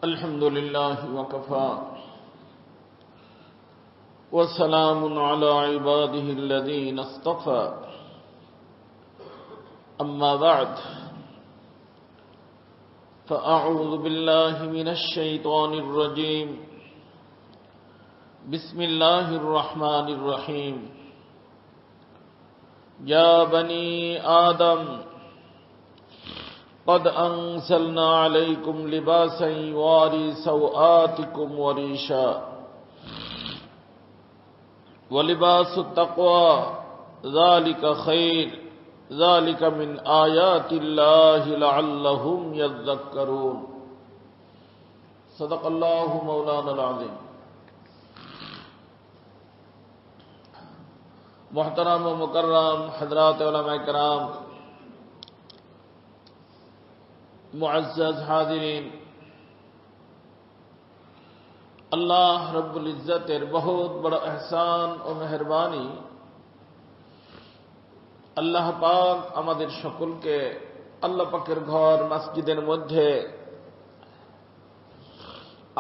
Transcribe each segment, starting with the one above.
الحمد لله وكفى وسلام على عباده الذين اصطفى أما بعد فأعوذ بالله من الشيطان الرجيم بسم الله الرحمن الرحيم يا بني آدم قد أنزلنا عليكم لباسا يواري سوآتكم وريشا ولباس التقوى ذلك خير ذلك من آيات الله لعلهم يذكرون صدق الله مولانا العظيم محترم و مکرم حضرات علماء کرام मुअज़्ज़ज़ हाज़िरीन, अल्लाह रब्बुल इज़्ज़तेर बहुत बड़ा एहसान और मेहरबानी আল্লাহ পাক আমাদের সকলকে আল্লাহ পাকের ঘর মসজিদের মধ্যে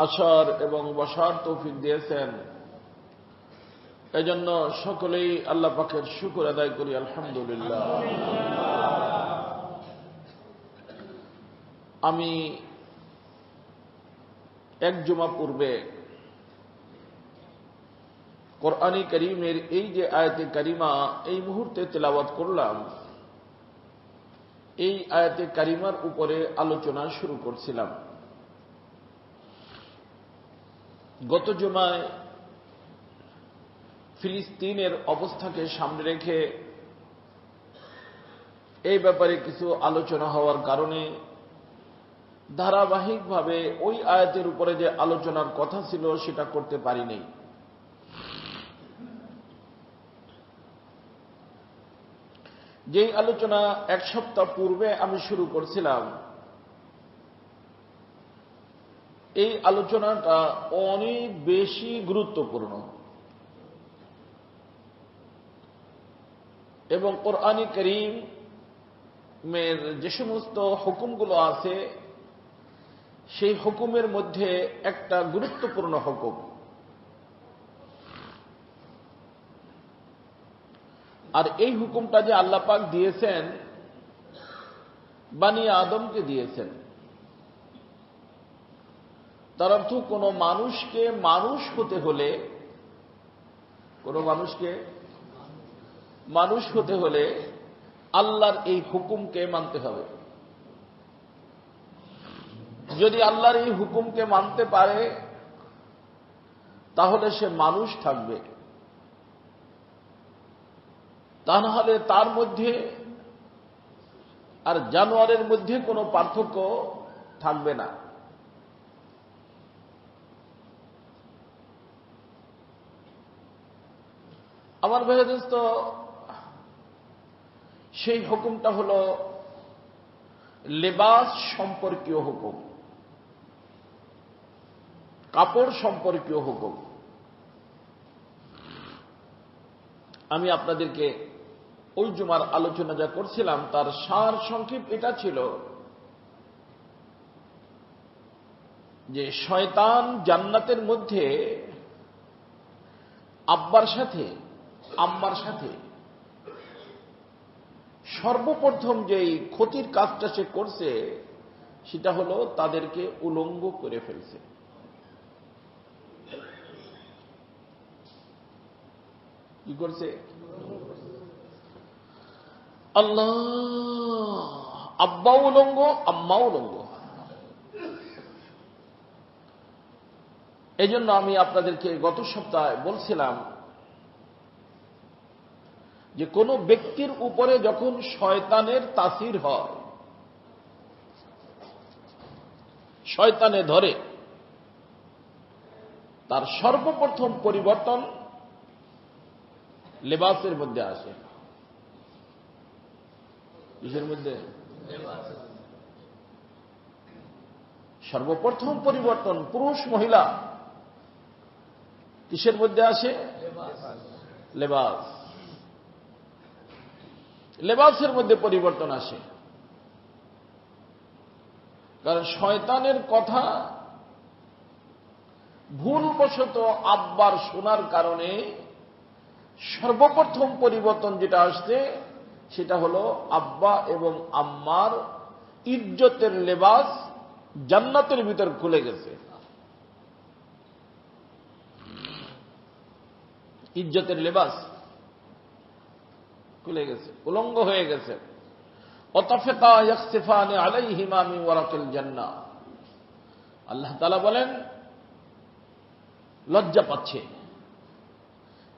আসার এবং বসার তৌফিক দিয়েছেন। এজন্য সকলেই আল্লাহ পাকের শুকর আদায় করি আলহামদুলিল্লাহ। আমি এক জুমা পূর্বে কোরআনী কারীমের এই যে আয়াতে কারিমা এই মুহূর্তে তেলাওয়াত করলাম, এই আয়াতে কারিমার উপরে আলোচনা শুরু করছিলাম। গত জুমায় ফিলিস্তিনের অবস্থাকে সামনে রেখে এই ব্যাপারে কিছু আলোচনা হওয়ার কারণে ধারাবাহিকভাবে ওই আয়াতের উপরে যে আলোচনার কথা ছিল সেটা করতে পারিনি। যেই আলোচনা এক সপ্তাহ পূর্বে আমি শুরু করছিলাম, এই আলোচনাটা অনেক বেশি গুরুত্বপূর্ণ এবং কোরআনী কারীমের যে সমস্ত হুকুমগুলো আছে সেই হুকুমের মধ্যে একটা গুরুত্বপূর্ণ হুকুম। আর এই হুকুমটা যে আল্লাহ পাক দিয়েছেন বানি আদমকে দিয়েছেন, তার অর্থ কোনো মানুষকে মানুষ হতে হলে, কোনো মানুষকে মানুষ হতে হলে আল্লাহর এই হুকুমকে মানতে হবে। যদি আল্লাহর এই হুকুমকে মানতে পারে তাহলে সে মানুষ থাকবে, তা না হলে তার মধ্যে আর জানোয়ারের মধ্যে কোনো পার্থক্য থাকবে না। আমার ভাই দোস্ত, সেই হুকুমটা হল লেবাস সম্পর্কীয় হুকুম, কাপড় সম্পর্কীয় হুকুম। আমি আপনাদেরকে ওই জুমার আলোচনা যা করছিলাম তার সার সংক্ষেপ এটা ছিল যে শয়তান জান্নাতের মধ্যে আব্বার সাথে আম্মার সাথে সর্বপ্রথম যেই ক্ষতির কাজটা সে করছে সেটা হলো তাদেরকে উলঙ্গ করে ফেলছে। কি করছে? আল্লাহ, আব্বা উলঙ্গ, আম্মা উলঙ্গ। এই জন্য আমি আপনাদেরকে গত সপ্তাহে বলছিলাম যে কোন ব্যক্তির উপরে যখন শয়তানের তাসির হয়, শয়তানে ধরে, তার সর্বপ্রথম পরিবর্তন লেবাসের মধ্যে আসে। কিসের মধ্যে? সর্বপ্রথম পরিবর্তন পুরুষ মহিলা কিসের মধ্যে আসে? লেবাস। লেবাসের মধ্যে পরিবর্তন আসে। কারণ শয়তানের কথা ভুলবশত আব্বার শোনার কারণে সর্বপ্রথম পরিবর্তন যেটা আসছে সেটা হলো আব্বা এবং আম্মার ইজ্জতের লেবাস জান্নাতের ভিতর খুলে গেছে। ইজ্জতের লেবাস খুলে গেছে, উলঙ্গ হয়ে গেছে। অতাফিকা ইয়াখসিফানি আলাইহিমা মিন ওয়ারাকিল জান্নাহ, আল্লাহ তাআলা বলেন লজ্জা পাচ্ছে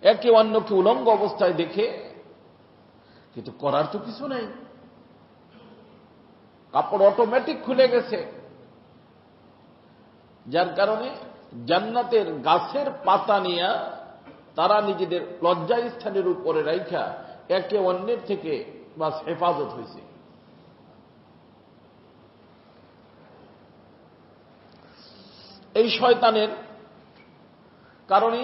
একে অন্যকে উলঙ্গ অবস্থায় দেখে, কিন্তু করার তো কিছু নেই, কাপড় অটোমেটিক খুলে গেছে। যার কারণে জান্নাতের গাছের পাতা নিয়ে তারা নিজেদের লজ্জা স্থানের উপরে রাইখা একে অন্যের থেকে বাস হেফাজত হয়েছে। এই শয়তানের কারণে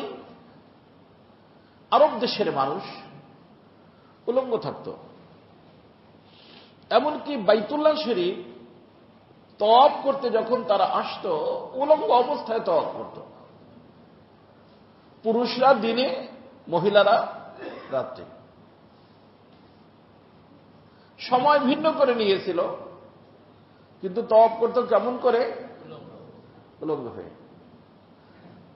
আরব দেশের মানুষ উলঙ্গ থাকত। এমনকি বাইতুল্লাহ শরীফ তওয়াফ করতে যখন তারা আসত, উলঙ্গ অবস্থায় তওয়াফ করত। পুরুষরা দিনে, মহিলারা রাত্রে। সময় ভিন্ন করে নিয়েছিল, কিন্তু তওয়াফ করত কেমন করে? উলঙ্গ হয়ে।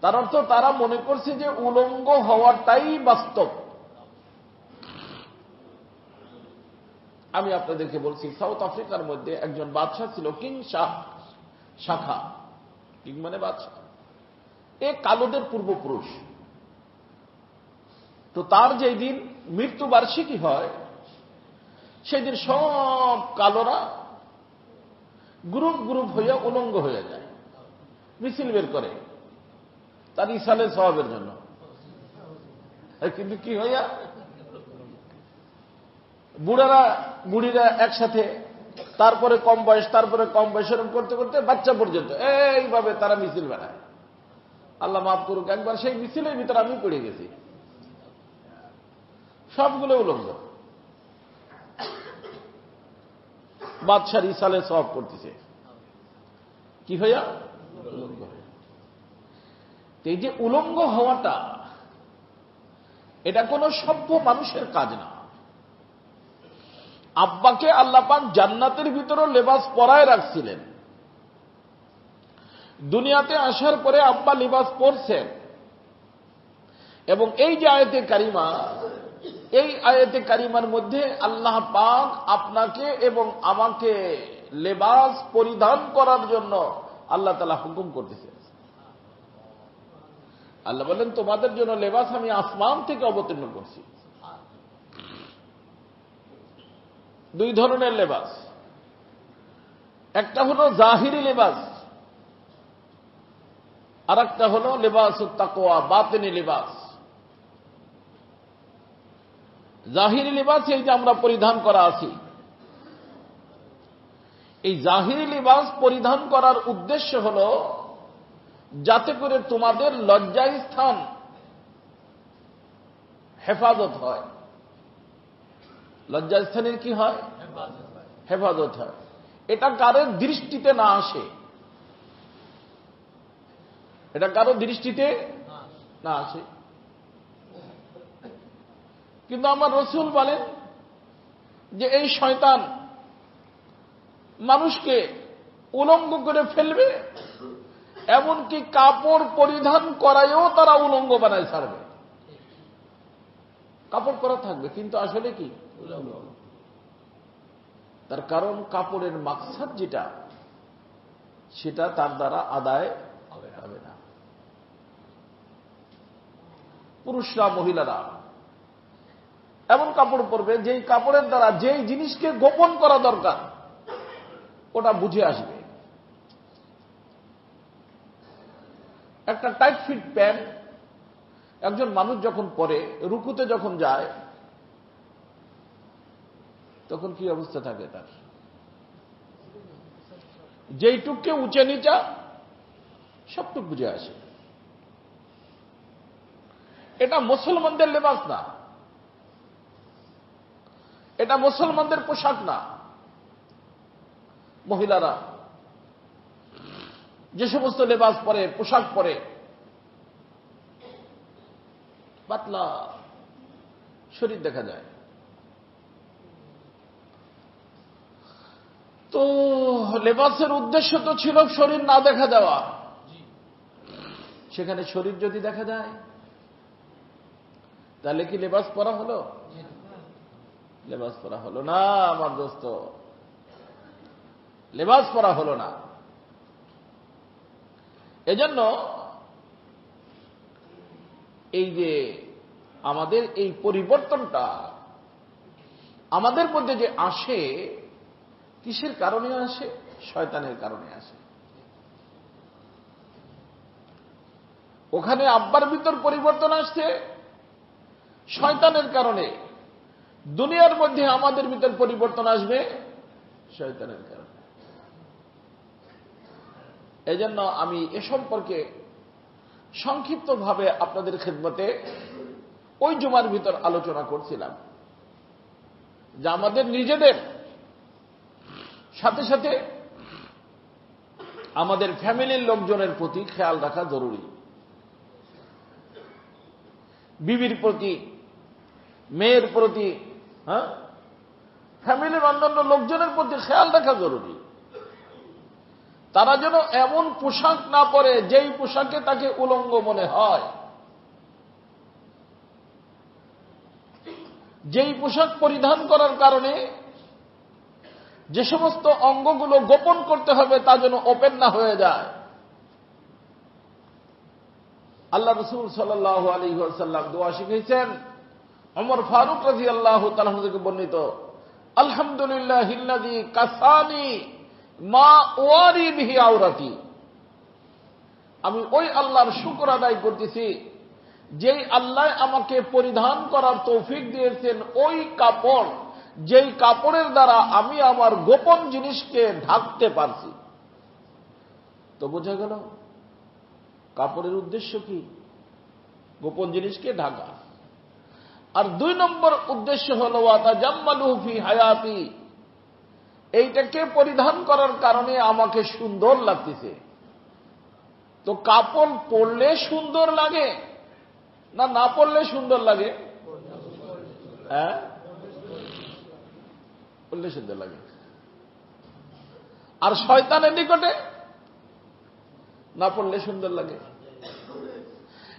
তার অর্থ তারা মনে করছে যে উলঙ্গ হওয়াটাই বাস্তব। আমি আপনাদেরকে বলছি, সাউথ আফ্রিকার মধ্যে একজন বাদশাহ ছিল, কিং শাখা। কিং মানে বাদশাহ। এ কালোদের পূর্বপুরুষ। তো তার যেই দিন মৃত্যুবার্ষিকী হয়, সেই দিন সব কালোরা গ্রুপ গ্রুপ হইয়া উলঙ্গ হয়ে যায়, মিছিল বের করে তার ইসালে সওয়াবের জন্য। কিন্তু কি হইয়া বুড়িরা একসাথে, তারপরে কম বয়স, তারপরে কম বয়স, এরকম করতে করতে বাচ্চা পর্যন্ত এইভাবে তারা মিছিল বেড়ায়। আল্লাহ মাফ করুক, একবার সেই মিছিলের ভিতরে আমি পড়ে গেছি, সবগুলো উলঙ্গ। বাদশার ইসালে সওয়াব করতেছে কি হইয়া? উলঙ্গ। এই যে উলঙ্গ হওয়াটা, এটা কোন সভ্য মানুষের কাজ না। আব্বাকে আল্লাহ পাক জান্নাতের ভিতরে লেবাস পরায় রাখছিলেন। দুনিয়াতে আসার পরে আব্বা লেবাস পরছেন। এবং এই যে আয়াতে কারিমা, এই আয়াতে কারিমার মধ্যে আল্লাহ পাক আপনাকে এবং আমাকে লেবাস পরিধান করার জন্য আল্লাহ তাআলা হুকুম করতেছেন। আল্লাহ বলেন, তোমাদের জন্য লেবাস আমি আসমান থেকে অবতীর্ণ করছি। দুই ধরনের লেবাস, একটা হলো জাহিরি লেবাস, আর একটা হলো লেবাসুত তাকওয়া, বাতিনি লেবাস। জাহিরি লেবাস এই যে আমরা পরিধান করা আছি, এই জাহিরি লেবাস পরিধান করার উদ্দেশ্য হলো যাতে করে তোমাদের লজ্জাস্থান হেফাজত হয়। লজ্জাস্থানের কি হয়? হেফাজত হয়। এটা কারোর দৃষ্টিতে না আসে, এটা কারো দৃষ্টিতে না আসে। কিন্তু আমার রাসূল বলেন যে এই শয়তান মানুষকে উলঙ্গ করে ফেলবে, এমনকি কাপড় পরিধান করায়ও তারা উলঙ্গ বানায় ছাড়বে। কাপড় পরা থাকবে কিন্তু আসলে কি উলঙ্গ। তার কারণ কাপড়ের মাকসাদ যেটা, সেটা তার দ্বারা আদায় হবে না। পুরুষরা, মহিলারা এমন কাপড় পরবে যেই কাপড়ের দ্বারা যেই জিনিসকে গোপন করা দরকার ওটা বুঝে আসবে। একটা টাইট ফিট প্যান্ট একজন মানুষ যখন পরে, রুকুতে যখন যায়, তখন কি অবস্থা থাকে তার? যেইটুককে উঁচে নিচা সবটুক বুঝে আসে। এটা মুসলমানদের লেবাস না, এটা মুসলমানদের পোশাক না। মহিলারা যে সমস্ত লেবাস পরে, পোশাক পরে, পাতলা শরীর দেখা যায়। তো লেবাসের উদ্দেশ্য তো ছিল শরীর না দেখা যাওয়া, সেখানে শরীর যদি দেখা যায় তাহলে কি লেবাস পরা হলো? লেবাস পরা হলো না আমার দোস্ত, লেবাস পরা হলো না। এজন্য এই যে আমাদের এই পরিবর্তনটা আমাদের মধ্যে যে আসে, কিসের কারণে আসে? শয়তানের কারণে আসে। ওখানে আব্বার ভিতর পরিবর্তন আসছে শয়তানের কারণে, দুনিয়ার মধ্যে আমাদের ভিতর পরিবর্তন আসবে শয়তানের কারণে। এজন্য আমি এ সম্পর্কে সংক্ষিপ্তভাবে আপনাদের খেদমতে ওই জুমার ভিতর আলোচনা করছিলাম যে আমাদের নিজেদের সাথে সাথে আমাদের ফ্যামিলির লোকজনের প্রতি খেয়াল রাখা জরুরি। বিবির প্রতি, মেয়ের প্রতি, ফ্যামিলির অন্যান্য লোকজনের প্রতি খেয়াল রাখা জরুরি। তারা যেন এমন পোশাক না পরে যেই পোশাকে তাকে উলঙ্গ মনে হয়, যেই পোশাক পরিধান করার কারণে যে সমস্ত অঙ্গগুলো গোপন করতে হবে তা যেন ওপেন না হয়ে যায়। আল্লাহ রাসূল সাল্লাল্লাহু আলাইহি ওয়াসাল্লাম দোয়া শিখিয়েছেন, ওমর ফারুক রাদিয়াল্লাহু তাআলা থেকে বর্ণিত, আলহামদুলিল্লাহিল্লাযী কাসানি মা ওয়ারি বিহি আওরাতি। আমি ওই আল্লাহর শুকর আদায় করতেছি যেই আল্লাহ আমাকে পরিধান করার তৌফিক দিয়েছেন ওই কাপড়, যেই কাপড়ের দ্বারা আমি আমার গোপন জিনিসকে ঢাকতে পারছি। তো বোঝা গেল কাপড়ের উদ্দেশ্য কি? গোপন জিনিসকে ঢাকা। আর 2 নম্বর উদ্দেশ্য হল ওয়াতাজাম্মালু ফি হায়াতি, এইটাকে পরিধান করার কারণে আমাকে সুন্দর লাগতেছে। তো কাপড় পরলে সুন্দর লাগে না না পরলে সুন্দর লাগে? হ্যাঁ, পরলে সুন্দর লাগে। আর শয়তানের নিকটে না পড়লে সুন্দর লাগে।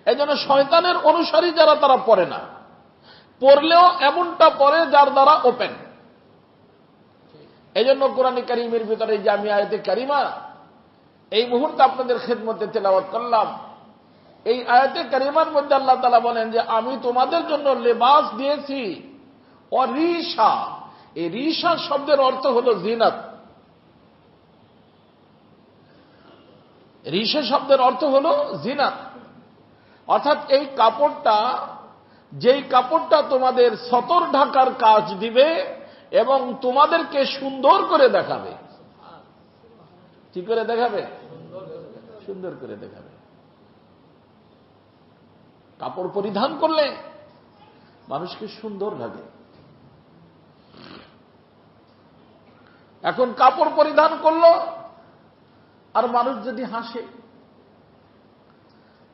এই জন্য শয়তানের অনুসারী যারা তারা পড়ে না, পড়লেও এমনটা পড়ে যার দ্বারা ওপেন। এই জন্য কোরআন কারীমের ভিতরে যে আমি আয়াতে কারিমা এই মুহূর্তে আপনাদের খেদমতে তেলাওয়াত করলাম, এই আয়াতে কারিমার মধ্যে আল্লাহ তাআলা বলেন যে আমি তোমাদের জন্য লেবাস দিয়েছি অরিশা। এই রিশা শব্দের অর্থ হল জিনাত। রিশা শব্দের অর্থ হল জিনাত, অর্থাৎ এই কাপড়টা, যেই কাপড়টা তোমাদের সতর ঢাকার কাজ দিবে এবং তোমাদেরকে সুন্দর করে দেখাবে। কি করে দেখাবে? সুন্দর করে দেখাবে। কাপড় পরিধান করলে মানুষকে সুন্দর লাগে। এখন কাপড় পরিধান করলো আর মানুষ যদি হাসে,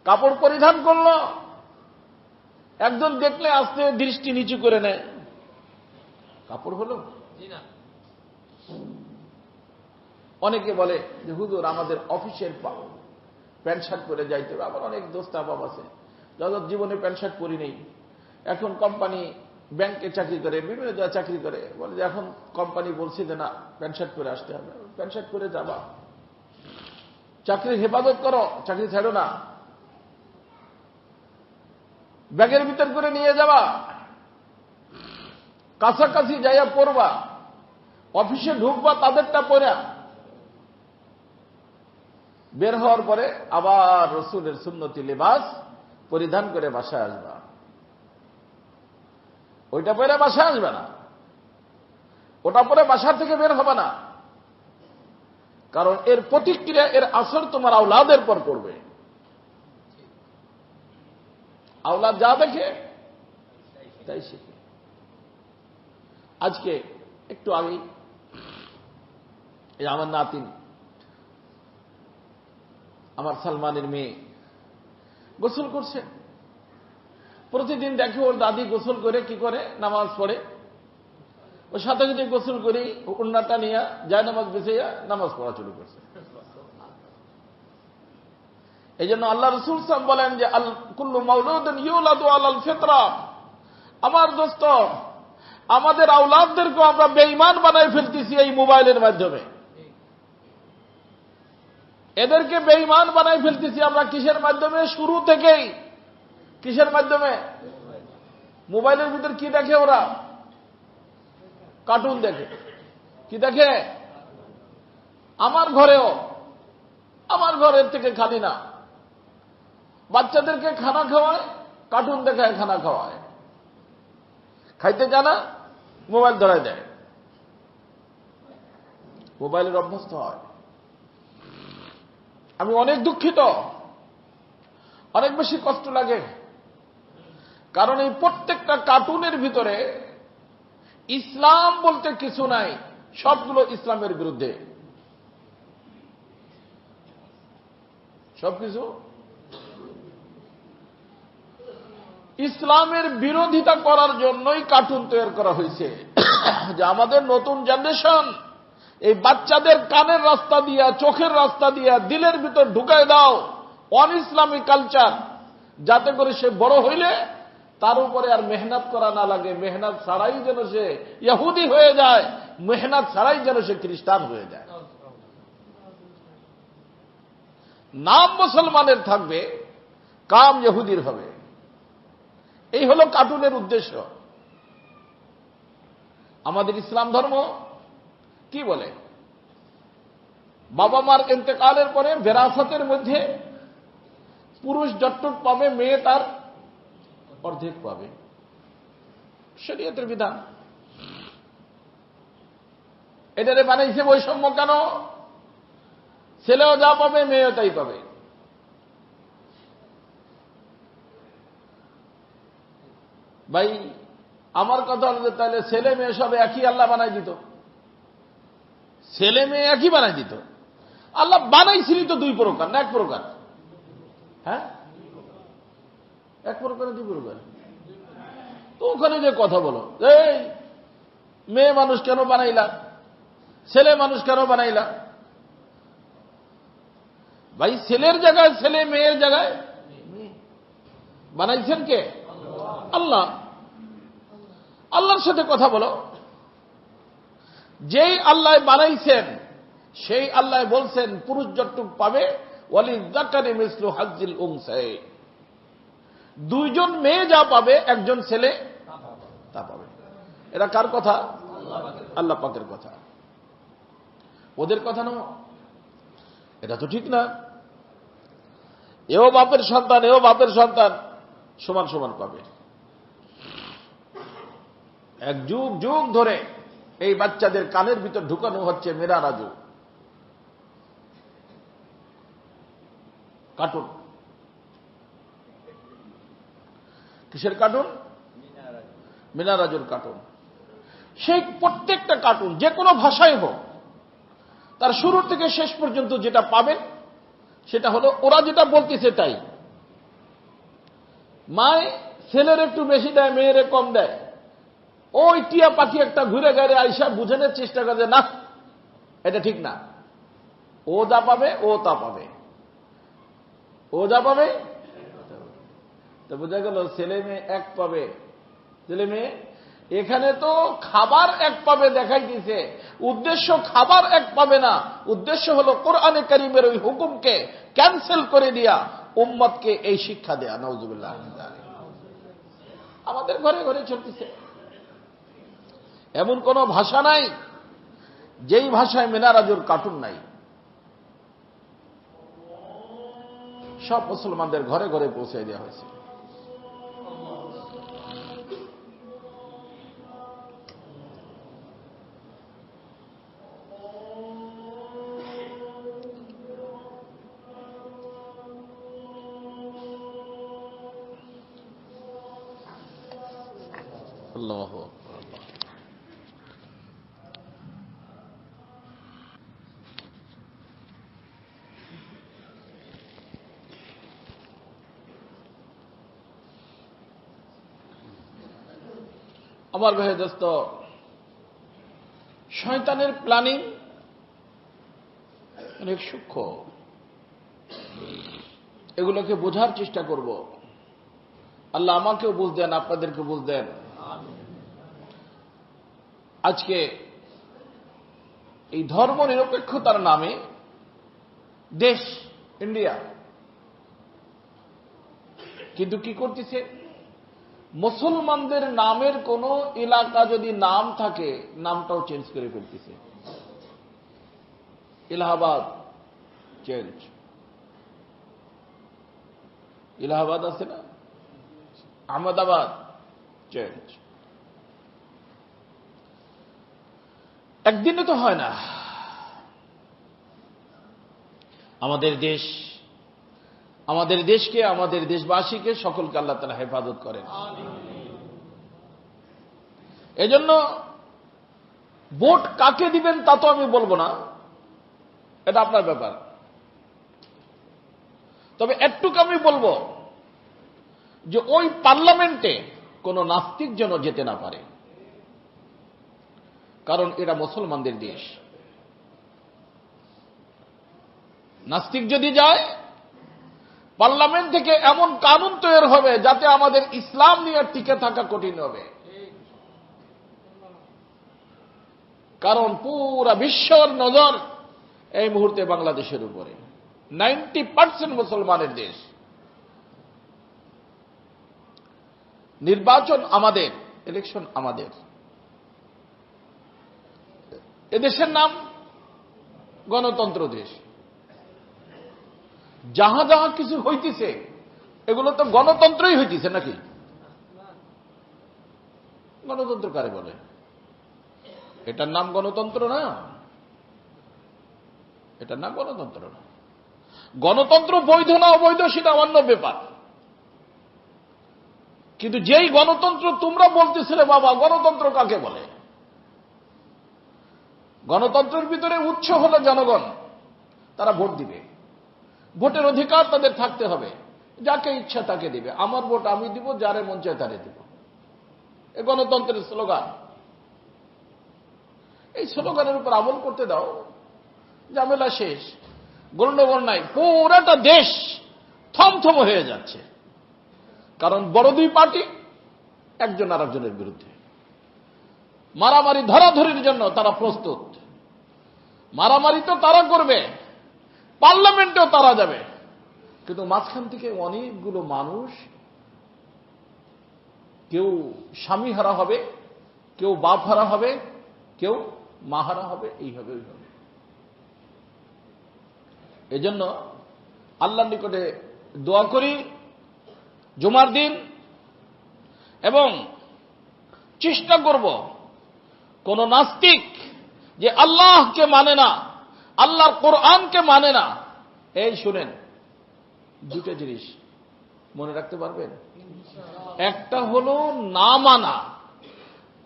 কাপড় পরিধান করলো একজন দেখলে আস্তে দৃষ্টি নিচু করে নেয়, কাপড় হলো? অনেকে বলে যে হুজুর আমাদের অফিসের প্যান্ট শার্ট পরে যাইতে হবে। আবার অনেক দোস্ত আবাব আছে যারা জীবনে প্যান্ট শার্ট পরি নেই, এখন কোম্পানি ব্যাংকে চাকরি করে, বিভিন্ন জায়গায় চাকরি করে, বলে যে এখন কোম্পানি বলছে যে না প্যান্ট শার্ট পরে আসতে হবে। প্যান্ট শার্ট পরে যাবা, চাকরির হেফাজত করো, চাকরি ছাড়ো না। ব্যাগের ভিতর করে নিয়ে যাবা, কাছাকাছি যাইয়া পড়বা, অফিসে ঢুকবা তাদেরটা পরে বের হওয়ার পরে আবার রসুলের সুন্নতি লিবাস পরিধান করে বাসায় আসবা। ওইটা পরে বাসায় আসবে না, ওটা পরে বাসা থেকে বের হবে না, কারণ এর প্রতিক্রিয়া, এর আসর তোমার আওলাদের পর পড়বে। আওলাদ যা দেখে তাই শিখে। আজকে একটু আমি আমার নাতিন, আমার সালমানের মেয়ে গোসল করছে, প্রতিদিন দেখে ওর দাদি গোসল করে কি করে, নামাজ পড়ে, ওর সাথে সাথে গোসল করি উন্নাটা নিয়ে যায় নামাজ বেঁচে নামাজ পড়া শুরু করছে। এই জন্য আল্লাহ রাসূল সাল্লাল্লাহু আলাইহি ওয়াসাল্লাম বলেন যে আল কুল্লু মাউলুদুন ইউলাদু আলাল ফিতরা। আমার দোস্ত, আমাদের আওলাদদেরকে আমরা বেঈমান বানাই ফেলতেছি এই মোবাইলের মাধ্যমে। এদেরকে বেঈমান বানাই ফেলতেছি আমরা কিসের মাধ্যমে? শুরু থেকেই কিসের মাধ্যমে? মোবাইলের ভিতর কি দেখে ওরা? কার্টুন দেখে। কি দেখে? আমার ঘরের থেকে খালি না, বাচ্চাদেরকে খানা খাওয়ায়, কার্টুন দেখায় খানা খাওয়ায়, খাইতে জানা মোবাইল ধরায় দেয়, মোবাইলের অভ্যস্ত হয়। আমি অনেক দুঃখিত, অনেক বেশি কষ্ট লাগে, কারণ এই প্রত্যেকটা কার্টুনের ভিতরে ইসলাম বলতে কিছু নাই, সবগুলো ইসলামের বিরুদ্ধে, সবকিছু ইসলামের বিরোধিতা করার জন্যই কার্টুন তৈরি করা হয়েছে। যে আমাদের নতুন জেনারেশন এই বাচ্চাদের কানের রাস্তা দিয়া, চোখের রাস্তা দিয়া দিলের ভিতর ঢুকায় দাও অন ইসলামিক কালচার, যাতে করে সে বড় হইলে তার উপরে আর মেহনত করা না লাগে, মেহনত ছাড়াই যেন সে ইহুদি হয়ে যায়, মেহনত ছাড়াই যেন সে খ্রিস্টান হয়ে যায়। নাম মুসলমানের থাকবে, কাম ইহুদির হবে। এই হলো কার্টুনের উদ্দেশ্য। আমাদের ইসলাম ধর্ম কি বলে? বাবা মার ইন্তেকালের পরে বিরাসতের মধ্যে পুরুষ যতটুক পাবে, মেয়ে তার অর্ধেক পাবে। শরীয়তের বিধান। এটারে বানাইছে বৈষম্য কেন? ছেলেও যা পাবে মেয়েও তাই পাবে। ভাই আমার কথা হলো যে তাহলে ছেলে মেয়ে সব একই আল্লাহ বানাই দিত, ছেলে মেয়ে একই বানাই দিত। আল্লাহ বানাইছিলি তো দুই প্রকার না এক প্রকার? হ্যাঁ, এক প্রকার দুই প্রকার। তো ওখানে যে কথা বলো, এই মেয়ে মানুষ কেন বানাইলা, ছেলে মানুষ কেন বানাইলা? ভাই ছেলের জায়গায় ছেলে, মেয়ের জায়গায় মেয়ে বানাইছেন কে? আল্লাহ। আল্লাহর সাথে কথা বলো। যেই আল্লাহ বানাইছেন সেই আল্লাহ বলছেন পুরুষ যতটুক পাবে, ওয়ালিযাকারি মিসলু হাজ্জিল উনসায়াইন, দুইজন মেয়ে যা পাবে একজন ছেলে তা পাবে। এটা কার কথা? আল্লাহ পাকের কথা, ওদের কথা না। এটা তো ঠিক না। এও বাপের সন্তান, এও বাপের সন্তান, সমান সমান পাবে। এক যুগ যুগ ধরে এই বাচ্চাদের কানের ভিতর ঢুকানো হচ্ছে মেরা রাজু কার্টুন। কিসের কার্টুন? মিনা রাজুর কার্টুন। সেই প্রত্যেকটা কার্টুন যে কোনো ভাষায় হোক, তার শুরু থেকে শেষ পর্যন্ত যেটা পাবেন সেটা হলো ওরা যেটা বলতেছে তাই। মায় ছেলের একটু বেশি দেয়, মেয়ের কম দেয়। ওই টিয়া পাখি একটা ঘুরে গেড়ে আইসা বুঝানোর চেষ্টা করে, না এটা ঠিক না, ও যা পাবে ও তা পাবে, ও যা পাবে। তো বোঝা গেল ছেলে মেয়ে এক পাবে, ছেলে মেয়ে। এখানে তো খাবার এক পাবে দেখাই দিয়েছে, উদ্দেশ্য খাবার এক পাবে না, উদ্দেশ্য হলো কোরআনে কারীমের ওই হুকুমকে ক্যান্সেল করে দিয়া উম্মতকে এই শিক্ষা দেয়া। নাউজুবিল্লাহ। আমাদের ঘরে ঘরে চলতেছে। এমন কোন ভাষা নাই যেই ভাষায় মিনা রাজুর কার্টুন নাই। সব মুসলমানদের ঘরে ঘরে পৌঁছে দেওয়া হয়েছে। আল্লাহু আকবার। আমার ভাই দোস্ত, শয়তানের প্ল্যানিং অনেক সূক্ষ্ম। এগুলোকে বোঝার চেষ্টা করব। আল্লাহ আমাকেও বুঝ দেন, আপনাদেরকে বুঝ দেন। আজকে এই ধর্ম নিরপেক্ষতার নামে দেশ ইন্ডিয়া কিন্তু কি করতেছে, মুসলমানদের নামের কোন এলাকা যদি নাম থাকে নামটাও চেঞ্জ করে ফেলতেছে। এলাহাবাদ চেঞ্জ, এলাহাবাদ আছে না, আহমেদাবাদ চেঞ্জ। একদিনে তো হয় না। আমাদের দেশ, আমাদের দেশকে, আমাদের দেশবাসীকে সকলকে আল্লাহ তাআলা হেফাজত করেন। এজন্য ভোট কাকে দিবেন তা তো আমি বলবো না, এটা আপনার ব্যাপার। তবে একটুকু আমি বলবো যে ওই পার্লামেন্টে কোন নাস্তিক যেন যেতে না পারে, কারণ এটা মুসলমানদের দেশ। নাস্তিক যদি যায়, পার্লামেন্ট থেকে এমন কানুন তৈরি হবে যাতে আমাদের ইসলাম নিয়ে টিকে থাকা কঠিন হবে। কারণ পুরা বিশ্বর নজর এই মুহূর্তে বাংলাদেশের উপরে। 90% মুসলমানের দেশ। নির্বাচন আমাদের, ইলেকশন আমাদের। এদেশের নাম গণতন্ত্র দেশ। যাহা যাহা কিছু হইতেছে এগুলো তো গণতন্ত্রই হইতেছে নাকি? গণতন্ত্র কারে বলে? এটার নাম গণতন্ত্র না, এটার নাম গণতন্ত্র না। গণতন্ত্র বৈধ না অবৈধ সেটা অন্য ব্যাপার। কিন্তু যেই গণতন্ত্র তোমরা বলতেছিলে, বাবা গণতন্ত্র কাকে বলে? গণতন্ত্রের ভিতরে উৎস হলো জনগণ, তারা ভোট দিবে। ভোটের অধিকার তাদের থাকতে হবে, যাকে ইচ্ছা তাকে দিবে। আমার ভোট আমি দিব, যারে মন চায় তারে দিব। এ গণতন্ত্রের স্লোগান। এই স্লোগানের উপর আমল করতে দাও, ঝামেলা শেষ। গণ্ডগোল নাই। পুরাটা দেশ থমথম হয়ে যাচ্ছে, কারণ বড় দুই পার্টি একজন আর একজনের বিরুদ্ধে মারামারি ধরাধরির জন্য তারা প্রস্তুত। মারামারি তো তারা করবে, পার্লামেন্টেও তারা যাবে, কিন্তু মাঝখান থেকে অনেকগুলো মানুষ, কেউ স্বামী হারা হবে, কেউ বাপ হারা হবে, কেউ মা হারা হবে, এইভাবে ওইভাবে। এজন্য আল্লাহর নিকটে দোয়া করি জুমার দিন, এবং চেষ্টা করব কোন নাস্তিক যে আল্লাহকে মানে না, আল্লাহর কোরআনকে মানে না। এই শুনেন, দুটো জিনিস মনে রাখতে পারবেন। একটা হলো না মানা,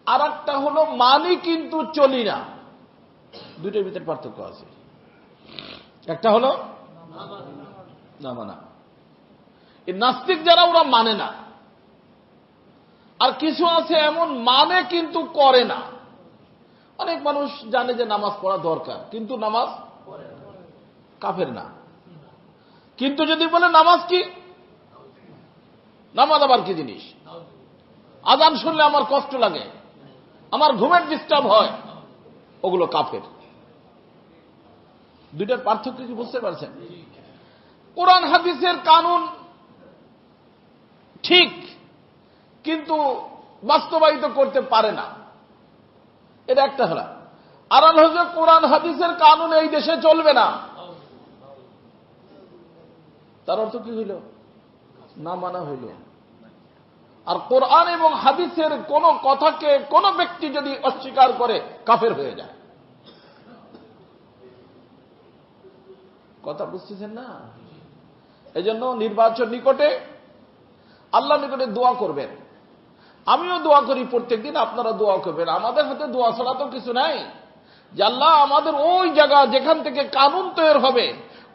আর একটা হলো মানি কিন্তু চলি না। দুটোর ভিতরে পার্থক্য আছে। একটা হলো না মানা, এই নাস্তিক যারা ওরা মানে না। আর কিছু আছে এমন মানে কিন্তু করে না। অনেক মানুষ জানে যে নামাজ পড়া দরকার, কিন্তু নামাজ কাফের না। কিন্তু যদি বলে নামাজ কি, নামাজ আবার কি জিনিস, আজান শুনলে আমার কষ্ট লাগে, আমার ঘুমের ডিস্টার্ব হয়, ওগুলো কাফের। দুইটার পার্থক্য কি বুঝতে পারছেন? কোরআন হাদিসের কানুন ঠিক, কিন্তু বাস্তবায়িত করতে পারে না, এটা একটা হলো। আর হচ্ছে কোরআন হাদিসের কানুন এই দেশে চলবে না, তার অর্থ কি হইল? না মানা হইল। আর কোরআন এবং হাদিসের কোন কথাকে কোন ব্যক্তি যদি অস্বীকার করে কাফের হয়ে যায়। কথা বুঝতেছেন না? এজন্য নির্বাচন নিকটে, আল্লাহ নিকটে দোয়া করবেন। আমিও দোয়া করি প্রত্যেকদিন, আপনারা দোয়া করবেন। আমাদের হাতে দোয়া ছাড়া তো কিছু নাই। যে আল্লাহ আমাদের ওই জায়গা যেখান থেকে কানুন তৈরি হবে,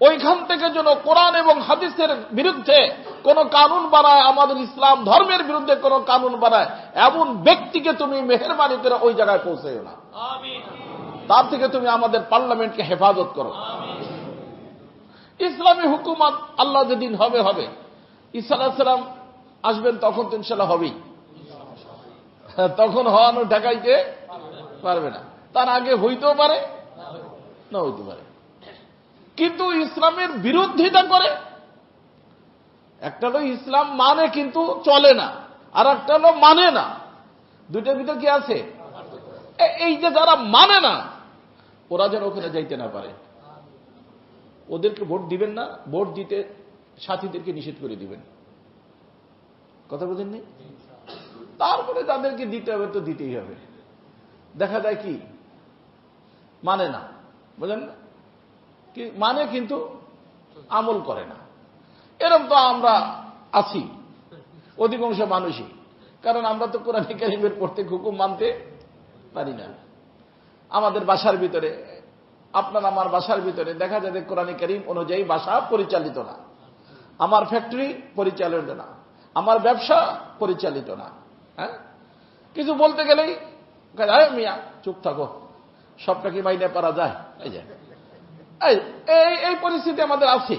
ওইখান থেকে যেন কোরআন এবং হাদিসের বিরুদ্ধে কোন কানুন বানায়, আমাদের ইসলাম ধর্মের বিরুদ্ধে কোন কানুন বানায়, এমন ব্যক্তিকে তুমি মেহেরবানি করে ওই জায়গায় পৌঁছেও না। তার থেকে তুমি আমাদের পার্লামেন্টকে হেফাজত করো। ইসলামী হুকুমত আল্লাহ যেদিন হবে হবে, ঈসা আলাইহিস সালাম আসবেন তখন তো ইনশাআল্লাহ হবেই, তখন হওয়ানো ঠেকাইতে পারবে না। তার আগে হইতেও পারে, না হইতে পারে। কিন্তু ইসলামের বিরোধিতা করে, একটা হলো ইসলাম মানে কিন্তু চলে না, আর একটা হলো মানে না। দুইটার ভিতর কি আছে? এই যে যারা মানে না, ওরা যেন ওখানে যাইতে না পারে। ওদেরকে ভোট দিবেন না, ভোট দিতে সাথীদেরকে নিষেধ করে দিবেন। কথা বুঝেননি? তারপরে তাদেরকে দিতে হবে তো দিতেই হবে। দেখা যায় কি মানে না, বুঝলেন না, কি মানে কিন্তু আমল করে না। এরকম তো আমরা আছি অধিকাংশ মানুষই, কারণ আমরা তো কোরআন কারীমের প্রত্যেক হুকুম মানতে পারি না। আমাদের বাসার ভিতরে, আপনার আমার বাসার ভিতরে দেখা যায় যে কোরআন কারীম অনুযায়ী বাসা পরিচালিত না, আমার ফ্যাক্টরি পরিচালিত না, আমার ব্যবসা পরিচালিত না। হ্যাঁ, কিছু বলতে গেলেই মিয়া চুপ থাকো, সবটা কি মাইনে পারা যায়? এই যে এই পরিস্থিতি আমাদের আছে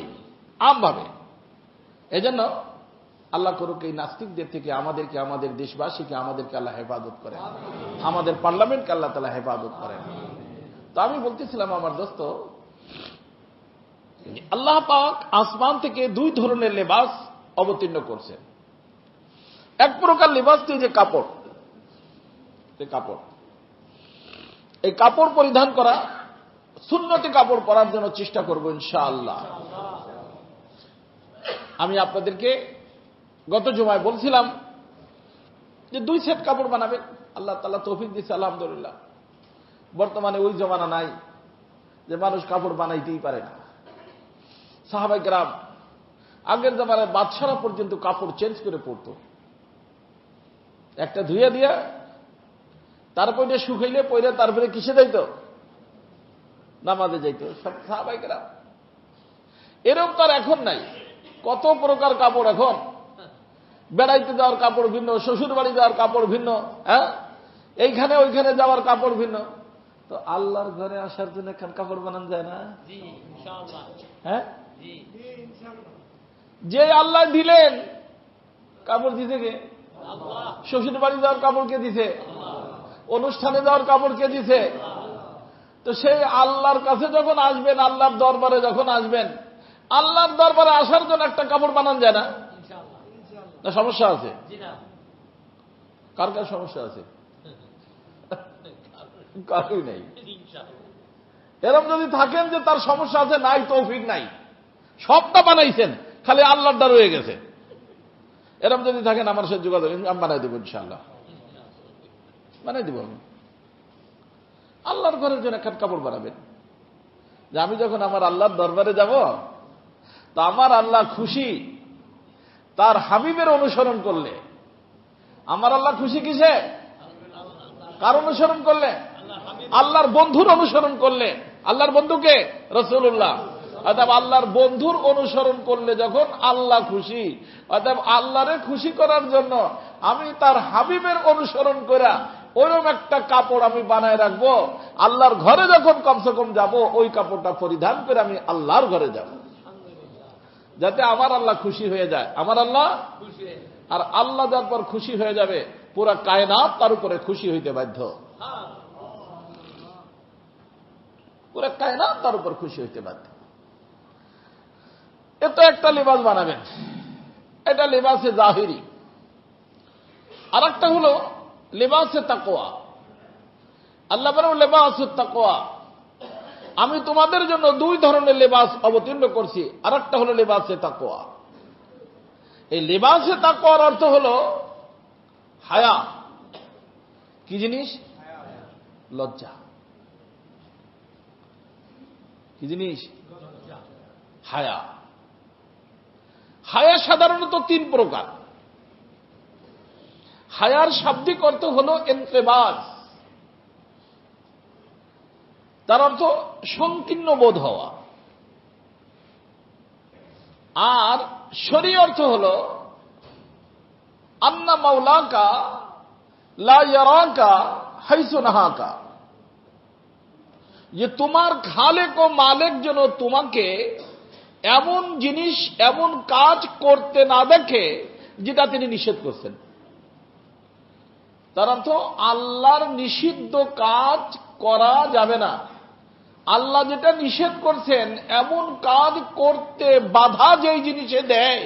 আমভাবে। এই জন্য আল্লাহ করুক এই নাস্তিকদের থেকে আমাদেরকে, আমাদের দেশবাসীকে, আমাদেরকে আল্লাহ হেফাজত করেন, আমাদের পার্লামেন্টকে আল্লাহ তাআলা হেফাজত করেন। তো আমি বলতেছিলাম আমার দোস্ত, আল্লাহ পাক আসমান থেকে দুই ধরনের লেবাস অবতীর্ণ করছেন। এক প্রকার লেবাস যে কাপড়, এই কাপড় পরিধান করা, সুন্নতি কাপড় পরার জন্য চেষ্টা করব ইনশাআল্লাহ। আমি আপনাদেরকে গত জুমায় বলছিলাম যে 2 সেট কাপড় বানাবেন, আল্লাহ তাআলা তৌফিক দিয়েছে আলহামদুলিল্লাহ। বর্তমানে ওই জমানা নাই যে মানুষ কাপড় বানাইতেই পারে না। সাহাবায়ে কেরাম আগের জামানায় বাদশারা পর্যন্ত কাপড় চেঞ্জ করে পরতো, একটা ধুইয়া দিয়া তারপরে শুকাইলে পরে তারপরে কিসে যাইত? নামাজে যাইত সব সাহাবায়ে কেরাম। এরকম তার এখন নাই। কত প্রকার কাপড় এখন, বেড়াইতে যাওয়ার কাপড় ভিন্ন, শ্বশুর বাড়ি যাওয়ার কাপড় ভিন্ন, হ্যাঁ, এইখানে ওইখানে যাওয়ার কাপড় ভিন্ন। তো আল্লাহর ঘরে আসার জন্য এখন কাপড় বানানো যায় না? হ্যাঁ, যে আল্লাহ দিলেন কাপড় দিতে কে? শ্বশুর বাড়ি যাওয়ার কাপড় কে দিছে? অনুষ্ঠানে যাওয়ার কাপড় কে দিছে? তো সেই আল্লাহর কাছে যখন আসবেন, আল্লাহর দরবারে যখন আসবেন, আল্লাহর দরবারে আসার জন্য একটা কাপড় বানানো যায় না? না সমস্যা আছে? কার কার সমস্যা আছে? কারোই নেই। এরকম যদি থাকেন যে তার সমস্যা আছে, নাই তৌফিক নাই, সবটা বানাইছেন, খালি আল্লাহটা রয়ে গেছে, এরকম যদি থাকেন আমার সাথে যোগাযোগ, আমি বানাই দেবো ইনশাআল্লাহ, বানাই দেবো আমি। আল্লাহর ঘরের জন্য একটা কাপড় বানাবেন যে আমি যখন আমার আল্লাহর দরবারে যাব, তা আমার আল্লাহ খুশি তার হাবিবের অনুসরণ করলে। আমার আল্লাহ খুশি কিসে? কার অনুসরণ করলে? আল্লাহর বন্ধুর অনুসরণ করলে। আল্লাহর বন্ধুকে? রাসূলুল্লাহ। অর্থাৎ আল্লাহর বন্ধুর অনুসরণ করলে যখন আল্লাহ খুশি, অর্থাৎ আল্লাহরে খুশি করার জন্য আমি তার হাবিবের অনুসরণ করা ওইরকম একটা কাপড় আমি বানায় রাখবো। আল্লাহর ঘরে যখন কমসে কম যাব, ওই কাপড়টা পরিধান করে আমি আল্লাহর ঘরে যাব, যাতে আমার আল্লাহ খুশি হয়ে যায়। আমার আল্লাহ খুশি, আর আল্লাহ যার পর খুশি হয়ে যাবে, পুরা কায়নাত তার উপরে খুশি হইতে বাধ্য, পুরা কায়নাত তার উপর খুশি হইতে বাধ্য। এত একটা লেবাস বানাবেন, এটা লেবাসে জাহিরি। আর একটা হলো লেবাসে তাকওয়া। আল্লাহ বলেন লেবাসে তাকওয়া, আমি তোমাদের জন্য 2 ধরনের লেবাস অবতীর্ণ করছি। আর একটা হলো লেবাসে তাকওয়া। এই লেবাসে তাকওয়ার অর্থ হলো হায়া। কি জিনিস? লজ্জা। কি জিনিস? হায়া। হায়া সাধারণত 3 প্রকার। হায়ার শাব্দিক অর্থ হলো ইনকিবাজ, তার অর্থ সংকীর্ণ বোধ হওয়া। আর শরী অর্থ হল আন্না মাওলাকা লা ইয়ারাকা হাইসু নাহাকা, যে তোমার খালেক ও মালিক যেন তোমাকে এমন জিনিস এমন কাজ করতে না দেখে যেটা তিনি নিষেধ করছেন। তার অর্থ আল্লাহর নিষিদ্ধ কাজ করা যাবে না। আল্লাহ যেটা নিষেধ করছেন এমন কাজ করতে বাধা যেই জিনিসে দেয়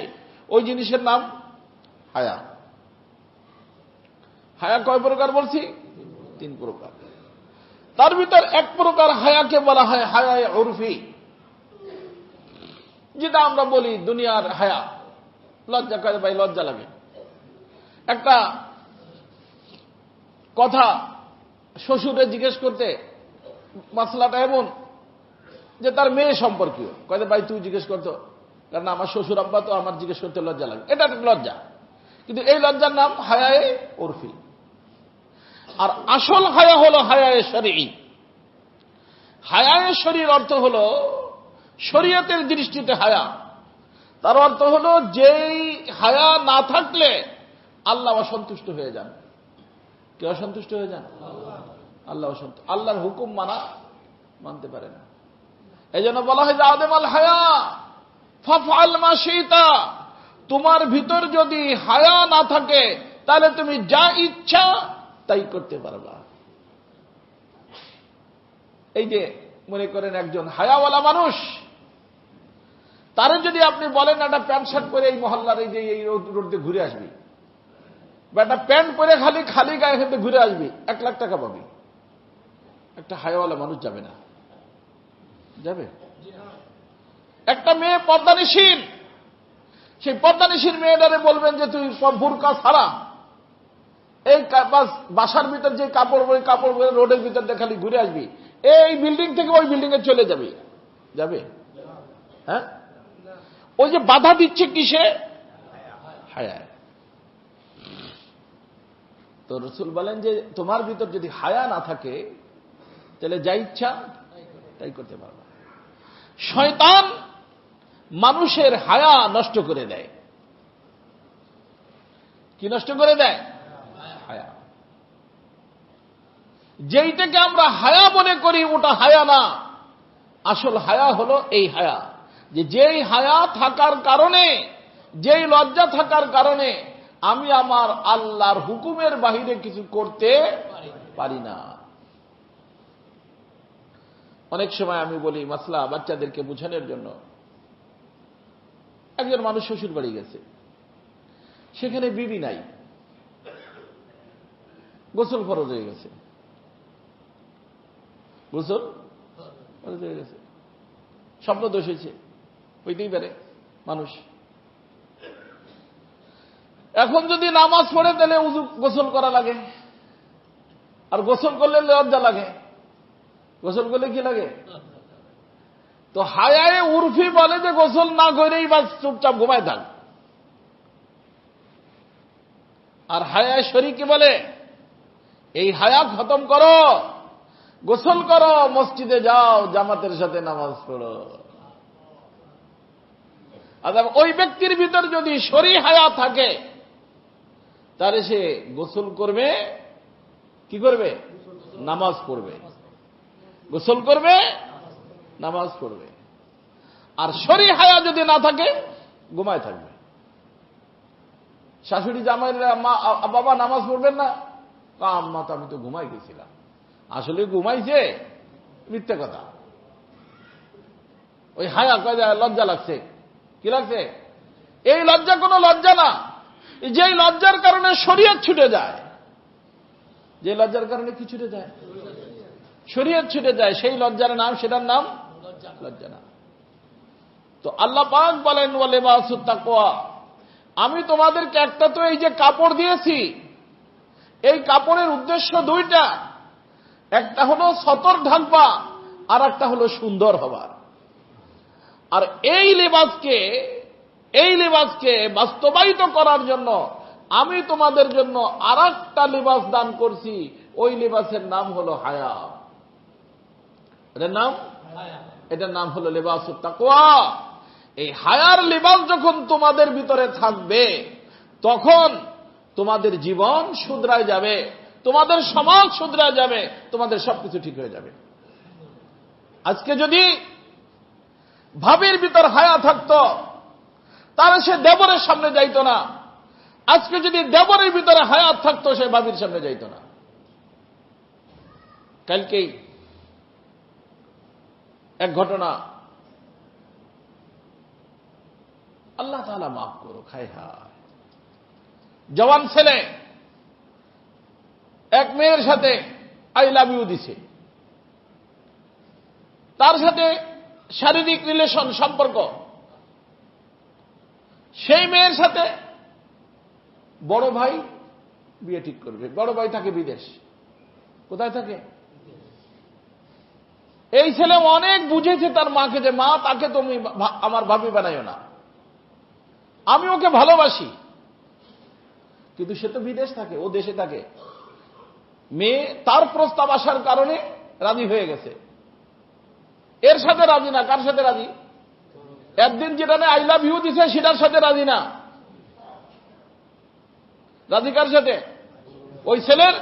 ওই জিনিসের নাম হায়া। হায়া কয় প্রকার বলছি? 3 প্রকার। তার ভিতর এক প্রকার হায়াকে বলা হয় হায়ায়ে উরফি, যেটা আমরা বলি দুনিয়ার হায়া। লজ্জা করে, ভাই লজ্জা লাগে। একটা কথা শ্বশুরে জিজ্ঞেস করতে, মাসলাটা এমন যে তার মেয়ে সম্পর্কীয়, কয়ে ভাই তুই জিজ্ঞেস করতো, কারণ আমার শ্বশুর আব্বা তো আমার জিজ্ঞেস করতে লজ্জা লাগে। এটা লজ্জা, কিন্তু এই লজ্জার নাম হায়ায়ে উরফি। আর আসল হায়া হলো হায়ায়ে শরঈ। হায়ায়ে শরীর অর্থ হলো শরীয়তের দৃষ্টিতে হায়া। তার অর্থ হলো যেই হায়া না থাকলে আল্লাহ অসন্তুষ্ট হয়ে যান। কে অসন্তুষ্ট হয়ে যান? আল্লাহ অসন্তুষ্ট। আল্লাহর হুকুম মানতে পারে না। এই জন্য বলা হয় যে আদেম আল হায়া ফাফআল মা শিতা, তোমার ভিতর যদি হায়া না থাকে তাহলে তুমি যা ইচ্ছা তাই করতে পারবা। এই যে মনে করেন একজন হায়াওয়ালা মানুষ, তারে যদি আপনি বলেন একটা প্যান্ট শার্ট পরে এই মহল্লার এই যে এই রোড দিয়ে ঘুরে আসবি, বা একটা প্যান্ট পরে খালি গায়ে হেঁটে ঘুরে আসবি, 1 লাখ টাকা পাবি। একটা হায়াওয়ালা মানুষ যাবে না? যাবে? একটা মেয়ে পর্দানিশীল, সেই পর্দানিশীল মেয়েটারে বলবেন যে তুই বোরকা ছাড়া এই বাসার ভিতর যে কাপড় পরে রোডের ভিতর দিয়ে খালি ঘুরে আসবি, এই বিল্ডিং থেকে ওই বিল্ডিং এ চলে যাবে? যাবে? হ্যাঁ? ওই যে বাধা দিচ্ছে কিসে? হায়া। তো রাসূল বলেন যে তোমার ভিতর যদি হায়া না থাকে তাহলে যা ইচ্ছা তাই করতে পারবে। শয়তান মানুষের হায়া নষ্ট করে দেয়। কি নষ্ট করে দেয়? হায়া। যেইটাকে আমরা হায়া মনে করি ওটা হায়া না। আসল হায়া হলো এই হায়া, যে যেই হায়া থাকার কারণে, যেই লজ্জা থাকার কারণে আমি আমার আল্লাহর হুকুমের বাহিরে কিছু করতে পারি না। অনেক সময় আমি বলি মাসলা বাচ্চাদেরকে বোঝানোর জন্য, একজন মানুষ শ্বশুর বাড়ি গেছে, সেখানে বিবি নাই, গোসল ফরজ হয়ে গেছে। গোসল ফরজ হয়ে গেছে, স্বপ্ন দোষ হয়েছে, হইতেই পারে মানুষ। এখন যদি নামাজ পড়ে তাহলে গোসল করা লাগে, আর গোসল করলে লজ্জা লাগে। গোসল করলে কি লাগে? তো হায়ায়ে উরফি বলে যে গোসল না করেই বাস চুপচাপ ঘুমায় থাক। আর হায়ায়ে শরঈ কি বলে? এই হায়া খতম করো, গোসল করো, মসজিদে যাও, জামাতের সাথে নামাজ পড়ো। আর ওই ব্যক্তির ভিতর যদি শরঈ হায়া থাকে তাহলে সে গোসল করবে, কি করবে? নামাজ পড়বে। গোসল করবে, নামাজ পড়বে। আর শরঈ হায়া যদি না থাকে ঘুমায় থাকবে। শাশুড়ি জামাইরা বাবা নামাজ পড়বেন না, আম্মা তো আমি তো ঘুমাই গেছিলাম। আসলে ঘুমাইছে, মিথ্যে কথা। ওই হায়া কয় লজ্জা লাগছে। কি লাগছে? এই লজ্জা কোনো লজ্জা না, যেই লজ্জার কারণে শরীয়ত ছুটে যায়। যে লজ্জার কারণে কি ছুটে যায়? শরীয়ত ছুটে যায়। সেই লজ্জার নাম, সেটার নাম লজ্জা না। তো আল্লাহ পাক বলেন ওয়া লিবাসুত তাকওয়া, আমি তোমাদেরকে একটা তো এই যে কাপড় দিয়েছি, এই কাপড়ের উদ্দেশ্য 2টা। একটা হলো সতর ঢাকবা, আর একটা হলো সুন্দর হবার। আর এই লেবাসকে বাস্তবায়িত করার জন্য আমি তোমাদের জন্য আরেকটা লেবাস দান করছি। ওই লেবাসের নাম হলো হায়া। এটার নাম হলো লিবাসুত তাকওয়া। এই হায়ার লিবাস যখন তোমাদের ভিতরে থাকবে, তখন তোমাদের জীবন শুধরায় যাবে, তোমাদের সমাজ শুধরায় যাবে, তোমাদের সবকিছু ঠিক হয়ে যাবে। আজকে যদি ভাবির ভিতর হায়া থাকতো, তাহলে সে দেবরের সামনে যাইত না। আজকে যদি দেবরের ভিতরে হায়াত থাকতো, সে ভাবির সামনে যাইত না। কালকেই এক ঘটনা, আল্লাহ তাআলা মাফ করো, খায় হায়, জওয়ান ছেলে এক মেয়ের সাথে আই লাভ ইউ দিছে, তার সাথে শারীরিক রিলেশন, সম্পর্ক। সেই মেয়ের সাথে বড় ভাই বিয়ে ঠিক করবে। বড় ভাই থাকে বিদেশ। কোথায় থাকে? এই ছেলে অনেক বুঝেছে তার মাকে, যে মা, তাকে তুমি আমার ভাবি বানাইও না, আমি ওকে ভালোবাসি। কিন্তু সে তো বিদেশ থাকে, ও দেশে থাকে। মেয়ে তার প্রস্তাব আসার কারণে রাজি হয়ে গেছে। এর সাথে রাজি না। কার সাথে রাজি? একদিন যেটা আই লাভ ইউ দিছে, সেটার সাথে রাজি না। রাজি কার সাথে? ওই ছেলের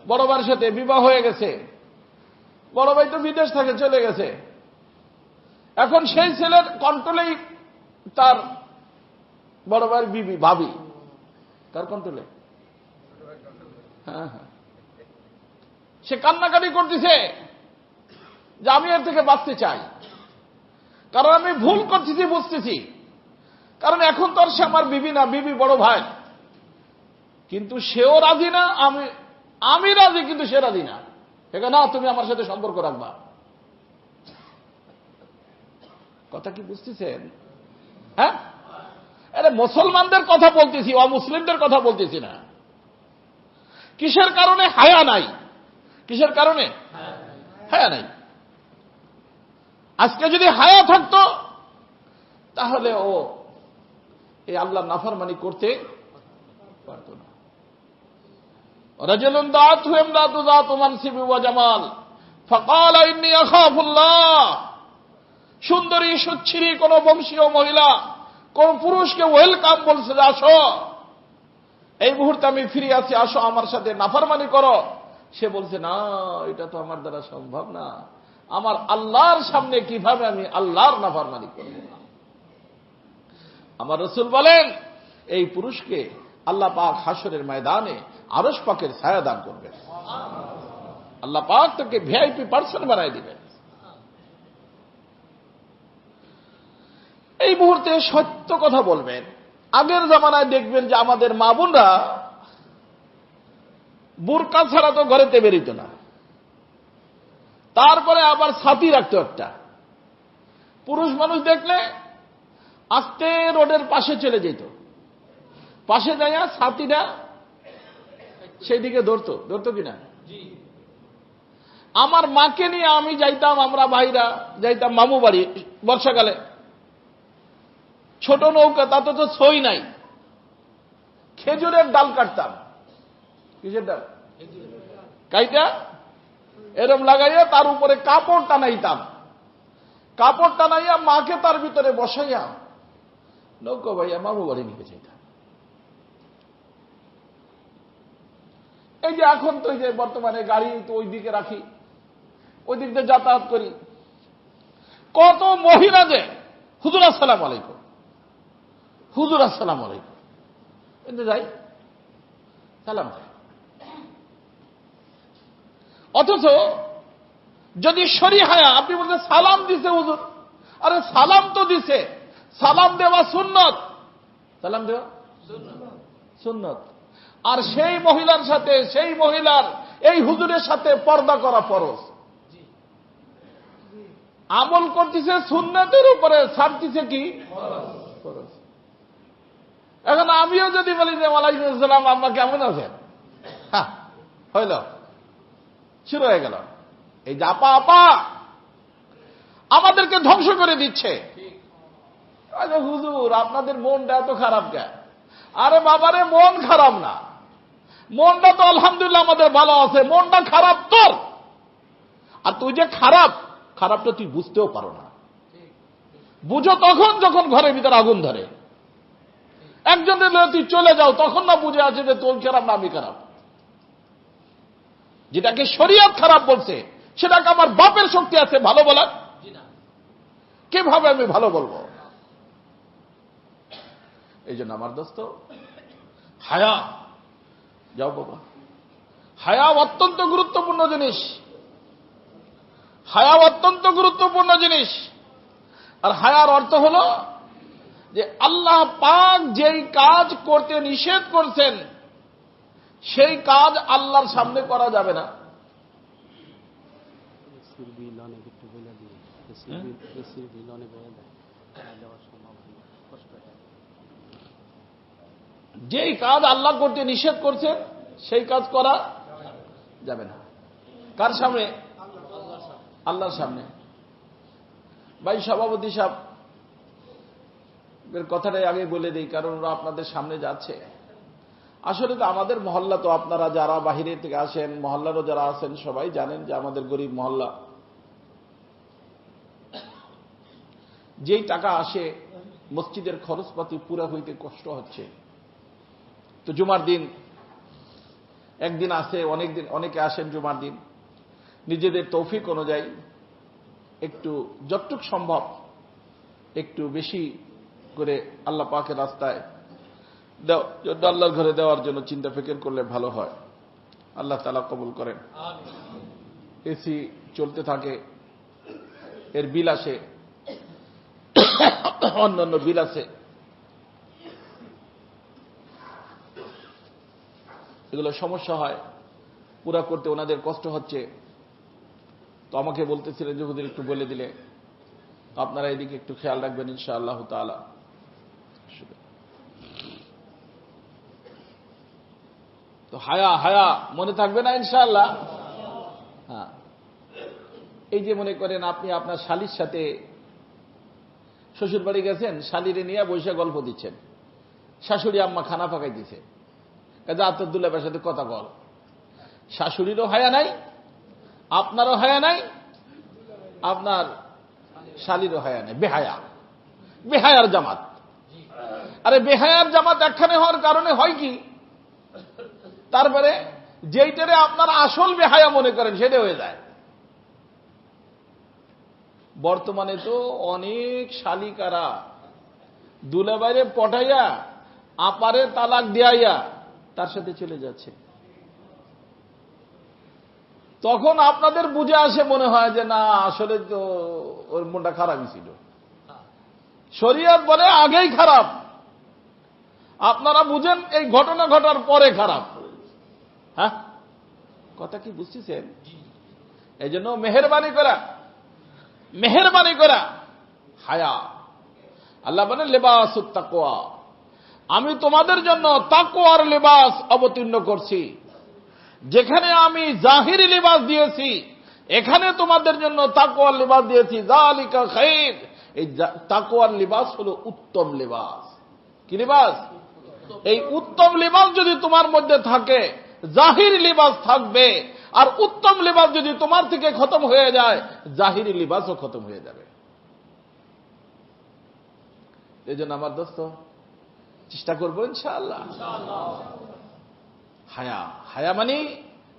বড় ভাইয়ের সাথে। বিবাহ হয়ে গেছে। বড় ভাই তো বিদেশ থাকে, চলে গেছে। এখন সেই ছেলের কন্ট্রোলেই তার বড় ভাইয়ের বিবি, ভাবি। তার কন্ট্রোলে। হ্যাঁ হ্যাঁ, সে কান্নাকাটি করতেছে যে আমি এর থেকে বাঁচতে চাই, কারণ আমি ভুল করতেছি, বুঝতেছি। কারণ এখন তো আর সে আমার বিবি না, বিবি বড় ভাই। কিন্তু সেও রাজি না, আমি রাজি, কিন্তু সে রাজি না। না, তুমি আমার সাথে সম্পর্ক রাখবা। কথা কি বুঝতেছেন? হ্যাঁ, আরে মুসলমানদের কথা বলতেছি, অমুসলিমদের কথা বলতেছি না। কিসের কারণে হায়া নাই? কিসের কারণে হায়া নাই? আজকে যদি হায়া থাকতো, তাহলে ও এই আল্লাহর নাফরমানি করতে পারত না। রাজুলুন দাআতহু ইমরাতু যাতু মানসিবি ওয়া জামাল ফাকালা ইন্নী আখাফুল্লাহ। সুন্দরী, সুচ্ছিরি কোন বংশীয় মহিলা কোন পুরুষকে ওয়েলকাম বলছে, যে আসো, এই মুহূর্তে আমি ফিরে আছি, আসো আমার সাথে নাফরমানি করো। সে বলছে, না, এটা তো আমার দ্বারা সম্ভব না। আমার আল্লাহর সামনে কিভাবে আমি আল্লাহর নাফরমানি করব? আমার রাসূল বলেন, এই পুরুষকে আল্লাহ পাক হাসরের ময়দানে আরশ পাকের ছায়া দান করবেন। আল্লাহ পাক তাকে ভিআইপি পার্সন বানাই দিবেন। এই মুহূর্তে সত্য কথা বলবেন। আগের জামানায় দেখবেন যে আমাদের মা বোনরা বোরকা ছাড়া তো ঘরেতে বেরিত না। তারপরে আবার ছাতি রাখতো একটা। পুরুষ মানুষ দেখলে আস্তে রোডের পাশে চলে যেত, পাশে যাইয়া ছাতিটা সেই দিকে ধরতো কিনা? আমার মাকে নিয়ে আমি যাইতাম, আমরা ভাইরা যাইতাম মামু বাড়ি বর্ষাকালে। ছোট নৌকা, তাতে তো সই নাই, খেজুরের ডাল কাটতাম। কিসের ডাল? কাইটা এরম লাগাইয়া তার উপরে কাপড় টানাইতাম। কাপড় টানাইয়া মাকে তার ভিতরে বসাইয়া নৌকা ভাইয়া মামু বাড়ি নিয়ে যাইতাম। এই যে এখন তো এই যে বর্তমানে গাড়ি তো ওই দিকে রাখি, ওই দিক দিয়ে যাতায়াত করি। কত মহিলা যে হুজুর আসসালাম আলাইকুম, হুজুর আসসালাম আলাইকুম, কিন্তু যাই সালাম। অথচ যদি শরীহায়া আপনি বলতে সালাম দিছে হুজুর, আরে সালাম তো দিছে, সালাম দেওয়া সুন্নত, সালাম দেওয়া সুন্নত। আর সেই মহিলার সাথে, সেই মহিলার এই হুজুরের সাথে পর্দা করা ফরজ। আমল করতেছে সুন্নতের উপরে, ছাড়তেছে কি ফরজ। এখন আমিও যদি বলি যে ওয়ালাইকুম আসসালাম, আম্মা কেমন আছেন, হ্যাঁ হইল, শুরু হয়ে গেল। এই যে আপা আপা আমাদেরকে ধ্বংস করে দিচ্ছে। আরে হুজুর, আপনাদের মনটা এত খারাপ কেন? আরে বাবারে, মন খারাপ না, মনটা তো আলহামদুলিল্লাহ আমাদের ভালো আছে, মনটা খারাপ তোর। আর তুই যে খারাপ, খারাপটা তুই বুঝতেও পারো না। বুঝো তখন যখন ঘরের ভিতরে আগুন ধরে। একজনের তুই চলে যাও, তখন না বুঝে আছে যে তোর খারাপ না আমি খারাপ। যেটাকে শরীয়ত খারাপ বলছে সেটাকে আমার বাপের শক্তি আছে ভালো বলার? কিভাবে আমি ভালো বলবো? এই জন্য আমার দোস্ত, হায়া, যাও বাবা, হায়া অত্যন্ত গুরুত্বপূর্ণ জিনিস। হায়া অত্যন্ত গুরুত্বপূর্ণ জিনিস। আর হায়ার অর্থ হল যে আল্লাহ পাক যেই কাজ করতে নিষেধ করছেন সেই কাজ আল্লাহর সামনে করা যাবে না। যেই কাজ আল্লাহ করতে নিষেধ করছেন সেই কাজ করা যাবে না। কার সামনে? আল্লাহর সামনে। ভাই সভাপতি সাহেব এর কথাটাই আগে বলে দিই, কারণ ওরা আপনাদের সামনে যাচ্ছে। আসলে তো আমাদের মহল্লা, তো আপনারা যারা বাহিরে থেকে আসেন, মহল্লারও যারা আছেন সবাই জানেন যে আমাদের গরিব মহল্লা। যেই টাকা আসে মসজিদের খরচপাতি পুরা হইতে কষ্ট হচ্ছে। তো জুমার দিন একদিন আসে, অনেকে আসেন জুমার দিন, নিজেদের তৌফিক অনুযায়ী একটু যতটুক সম্ভব একটু বেশি করে আল্লাহ পাকের রাস্তায় আল্লাহর ঘরে দেওয়ার জন্য চিন্তা ফিকির করলে ভালো হয়। আল্লাহ তাআলা কবুল করেন। এসি চলতে থাকে, এর বিল আসে, অন্যান্য বিল আছে, এগুলো সমস্যা হয়, পুরা করতে ওনাদের কষ্ট হচ্ছে। তো আমাকে বলতেছিলেন যে হুজুর একটু বলে দিলে আপনারা এদিকে একটু খেয়াল রাখবেন ইনশাআল্লাহ তাআলা। তো হায়া হায়া মনে থাকবে না ইনশাআল্লাহ? হ্যাঁ, এই যে মনে করেন আপনি আপনার শালির সাথে শ্বশুর বাড়ি গেছেন, শালিরে নিয়ে বসে গল্প দিচ্ছেন, শাশুড়ি আম্মা খানা পাকাই দিছে, যা তোর দুলাভাইয়ের সাথে কথা বল। শাশুড়িরও হায়া নাই, আপনারও হায়া নাই, আপনার শালিরও হায়া নাই। বেহায়া, বেহায়ার জামাত। আরে বেহায়ার জামাত একখানে হওয়ার কারণে হয় কি, তারপরে যেইটারে আপনার আসল বেহায়া মনে করেন সেটা হয়ে যায়। বর্তমানে তো অনেক শালিকারা দুলাভাইরে পটাইয়া আপারে তালাক দেয়াইয়া তার সাথে চলে যাচ্ছে। তখন আপনাদের বুঝে আসে, মনে হয় যে না আসলে তো ওর মনটা খারাপই ছিল। শরীয়ত বলে আগেই খারাপ, আপনারা বুঝেন এই ঘটনা ঘটার পরে খারাপ। হ্যাঁ, কথা কি বুঝতেছেন? এই জন্য মেহেরবানি করা হায়া। আল্লাহ বলেন লিবাসুত তাকওয়া, আমি তোমাদের জন্য তাকওয়ার লিবাস অবতীর্ণ করছি। যেখানে আমি জাহিরি লিবাস দিয়েছি এখানে তোমাদের জন্য তাকওয়ার লিবাস দিয়েছি। যালিকা খায়র, এই তাকওয়ার লিবাস হলো উত্তম লিবাস। কি লিবাস? এই উত্তম লিবাস যদি তোমার মধ্যে থাকে, জাহিরি লিবাস থাকবে। আর উত্তম লিবাস যদি তোমার থেকে খতম হয়ে যায়, জাহিরি লিবাসও খতম হয়ে যাবে। এই জন্য আমার দোস্ত চেষ্টা করবো ইনশাআল্লাহ। হায়া, হায়া মানে